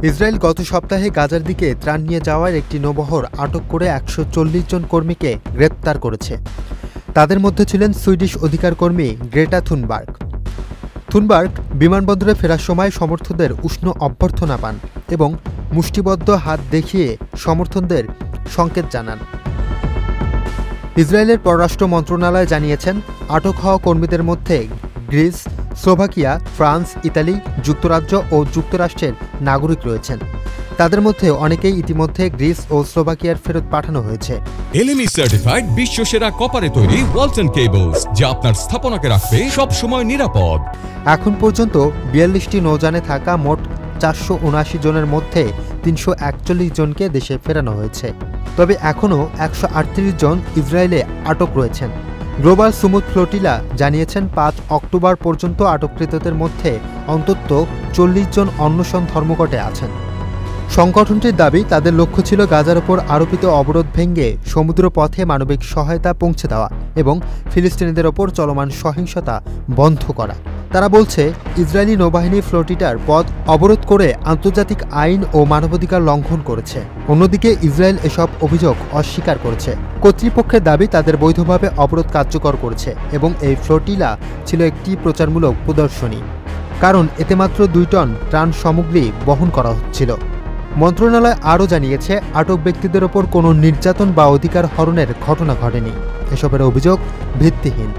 Israel গত সপ্তাহে গাজার দিকে ত্রাণ নিয়ে যাওয়ার একটি নৌবহর আটক করে ১৪০ জন কর্মীকে গ্রেপ্তার করেছে। তাদের মধ্যে ছিলেন সুইডিশ অধিকার কর্মী গ্রেটা থুনবার্গ। থুনবার্গ বিমানবন্দরে ফেরার সময় সমর্থকদের উষ্ণ অভ্যর্থনা পান এবং মুষ্টিবদ্ধ হাত দেখিয়ে সমর্থকদের সংকেত জানান। ইসরায়েলের পররাষ্ট্র মন্ত্রণালয় জানিয়েছেন, আটক হওয়া কর্মীদের মধ্যে গ্রিস, স্লোভাকিয়া, ফ্রান্স, ইতালি, যুক্তরাজ্য ও যুক্তরাষ্ট্রের নাগরিক রয়েছেন। তাদের মধ্যে অনেকেই ইতিমধ্যে গ্রিস ও স্লোভাকিয়ার ফেরত পাঠানো হয়েছে। এলএমই সার্টিফাইড বিশ্বসেরা কপারে তৈরি ওয়ালটন কেবলস, যা আপনার স্থাপনাকে রাখবে সব সময় নিরাপদ। এখন পর্যন্ত ৪২টি নৌযানে থাকা মোট ৪৭৯ জনের মধ্যে ৩৪১ জনকে দেশে ফেরানো হয়েছে। তবে এখনও ১৩৮ জন ইসরায়েলে আটক রয়েছেন। গ্লোবাল সুমুদ ফ্লোটিলা জানিয়েছেন, ৫ অক্টোবর পর্যন্ত আটককৃতদের মধ্যে অন্তত ৪০ জন অন্বেষণ ধর্মঘটে আছেন। সংগঠনটির দাবি, তাদের লক্ষ্য ছিল গাজার ওপর আরোপিত অবরোধ ভেঙে সমুদ্র পথে মানবিক সহায়তা পৌঁছে দেওয়া এবং ফিলিস্তিনিদের ওপর চলমান সহিংসতা বন্ধ করা। তারা বলছে, ইসরায়েলি নৌবাহিনী ফ্লোটিলার পথ অবরোধ করে আন্তর্জাতিক আইন ও মানবাধিকার লঙ্ঘন করেছে। অন্যদিকে ইসরায়েল এসব অভিযোগ অস্বীকার করেছে। কর্তৃপক্ষের দাবি, তাদের বৈধভাবে অবরোধ কার্যকর করেছে এবং এই ফ্লোটিলা ছিল একটি প্রচারমূলক প্রদর্শনী, কারণ এতে মাত্র ২ টন ত্রাণ সামগ্রী বহন করা হচ্ছিল। মন্ত্রণালয় আরও জানিয়েছে, আটক ব্যক্তিদের ওপর কোনো নির্যাতন বা অধিকার হরণের ঘটনা ঘটেনি। এসবের অভিযোগ ভিত্তিহীন।